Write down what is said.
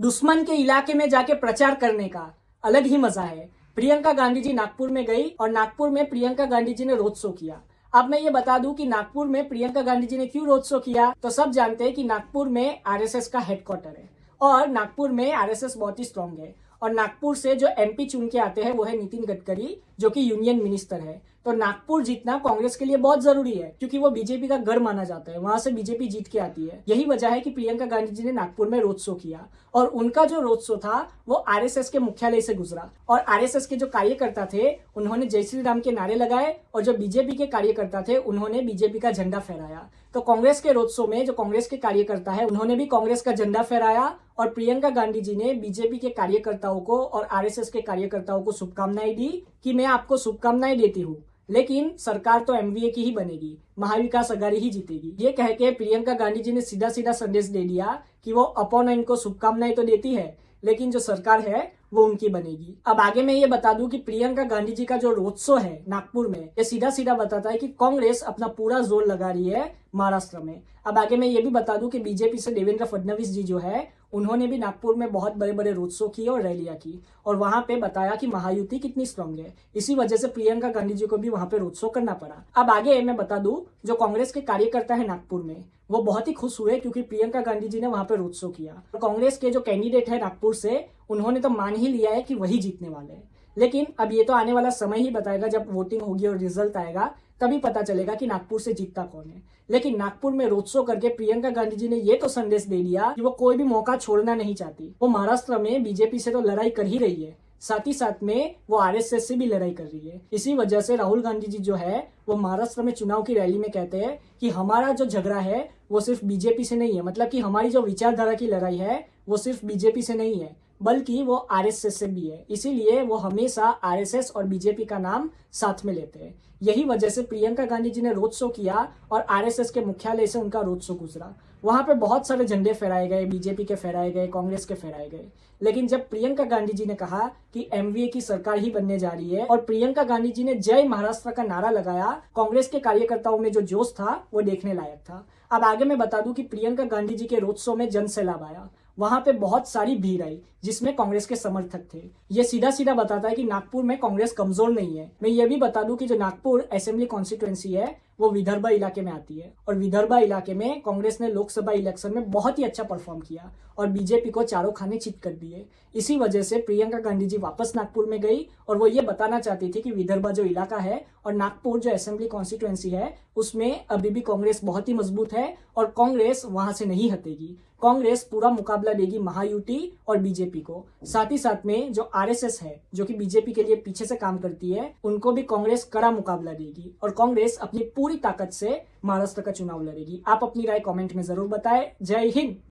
दुश्मन के इलाके में जाके प्रचार करने का अलग ही मजा है। प्रियंका गांधी जी नागपुर में गई और नागपुर में प्रियंका गांधी जी ने रोड शो किया। अब मैं ये बता दूं कि नागपुर में प्रियंका गांधी जी ने क्यों रोड शो किया। तो सब जानते हैं कि नागपुर में आरएसएस का हेडक्वार्टर है और नागपुर में आरएसएस बहुत ही स्ट्रांग है। और नागपुर से जो एमपी चुन के आते हैं वो है नितिन गडकरी, जो कि यूनियन मिनिस्टर है। तो नागपुर जीतना कांग्रेस के लिए बहुत जरूरी है क्योंकि वो बीजेपी का गढ़ माना जाता है, वहां से बीजेपी जीत के आती है। यही वजह है कि प्रियंका गांधी जी ने नागपुर में रोड शो किया और उनका जो रोड शो था वो आरएसएस के मुख्यालय से गुजरा। और आरएसएस के जो कार्यकर्ता थे उन्होंने जय श्री राम के नारे लगाए और जो बीजेपी के कार्यकर्ता थे उन्होंने बीजेपी का झंडा फहराया। तो कांग्रेस के रोड शो में जो कांग्रेस के कार्यकर्ता है उन्होंने भी कांग्रेस का झंडा फहराया और प्रियंका गांधी जी ने बीजेपी के कार्यकर्ताओं को और आरएसएस के कार्यकर्ताओं को शुभकामनाएं दी कि मैं आपको शुभकामनाएं देती हूँ, लेकिन सरकार तो एमवीए की ही बनेगी, महाविकास अघाड़ी ही जीतेगी। ये कह के प्रियंका गांधी जी ने सीधा सीधा संदेश दे दिया कि वो अपोनेंट को शुभकामनाएं तो देती है लेकिन जो सरकार है वो उनकी बनेगी। अब आगे मैं ये बता दूं कि प्रियंका गांधी जी का जो रोड शो है नागपुर में, ये सीधा सीधा बताता है कि कांग्रेस अपना पूरा जोर लगा रही है महाराष्ट्र में। अब आगे मैं ये भी बता दूं कि बीजेपी से देवेंद्र फडणवीस जी जो है उन्होंने भी नागपुर में बहुत बड़े बड़े रोड शो किए और रैलियां की और वहां पे बताया कि महायुति कितनी स्ट्रांग है। इसी वजह से प्रियंका गांधी जी को भी वहां पे रोड शो करना पड़ा। अब आगे मैं बता दूं जो कांग्रेस के कार्यकर्ता है नागपुर में वो बहुत ही खुश हुए क्योंकि प्रियंका गांधी जी ने वहां पे रोड शो किया। और कांग्रेस के जो कैंडिडेट है नागपुर से उन्होंने तो मान ही लिया है कि वही जीतने वाले हैं। लेकिन अब ये तो आने वाला समय ही बताएगा, जब वोटिंग होगी और रिजल्ट आएगा तभी पता चलेगा कि नागपुर से जीतता कौन है। लेकिन नागपुर में रोड शो करके प्रियंका गांधी जी ने ये तो संदेश दे दिया कि वो कोई भी मौका छोड़ना नहीं चाहती। वो महाराष्ट्र में बीजेपी से तो लड़ाई कर ही रही है, साथ ही साथ में वो आरएसएस से भी लड़ाई कर रही है। इसी वजह से राहुल गांधी जी जो है वो महाराष्ट्र में चुनाव की रैली में कहते हैं कि हमारा जो झगड़ा है वो सिर्फ बीजेपी से नहीं है, मतलब कि हमारी जो विचारधारा की लड़ाई है वो सिर्फ बीजेपी से नहीं है बल्कि वो आरएसएस से भी है। इसीलिए वो हमेशा आरएसएस और बीजेपी का नाम साथ में लेते हैं। यही वजह से प्रियंका गांधी जी ने रोड शो किया और आरएसएस के मुख्यालय से उनका रोड शो गुजरा। वहां पे बहुत सारे झंडे फहराए गए, बीजेपी के फहराए गए, कांग्रेस के फहराए गए। लेकिन जब प्रियंका गांधी जी ने कहा कि एमवीए की सरकार ही बनने जा रही है और प्रियंका गांधी जी ने जय महाराष्ट्र का नारा लगाया, कांग्रेस के कार्यकर्ताओं में जो जोश था वो देखने लायक था। अब आगे मैं बता दूं कि प्रियंका गांधी जी के रोड शो में जन सैलाब आया। वहां पे बहुत सारी भीड़ आई जिसमें कांग्रेस के समर्थक थे। ये सीधा सीधा बताता है कि नागपुर में कांग्रेस कमजोर नहीं है। मैं ये भी बता दूं कि जो नागपुर असेंबली कॉन्स्टिट्यूएंसी है वो विदर्भ इलाके में आती है और विदर्भ इलाके में कांग्रेस ने लोकसभा इलेक्शन में बहुत ही अच्छा परफॉर्म किया और बीजेपी को चारों खाने चित कर दिए। इसी वजह से प्रियंका गांधी जी वापस नागपुर में गई और वो ये बताना चाहती थी कि विदर्भ जो इलाका है और नागपुर जो असेंबली कॉन्स्टिट्यूएंसी है उसमें अभी भी कांग्रेस बहुत ही मजबूत है और कांग्रेस वहां से नहीं हटेगी। कांग्रेस पूरा मुकाबला देगी महायुति और बीजेपी को। साथ ही साथ में जो आरएसएस है जो कि बीजेपी के लिए पीछे से काम करती है, उनको भी कांग्रेस कड़ा मुकाबला देगी और कांग्रेस अपनी पूरी ताकत से महाराष्ट्र का चुनाव लड़ेगी। आप अपनी राय कमेंट में जरूर बताएं। जय हिंद।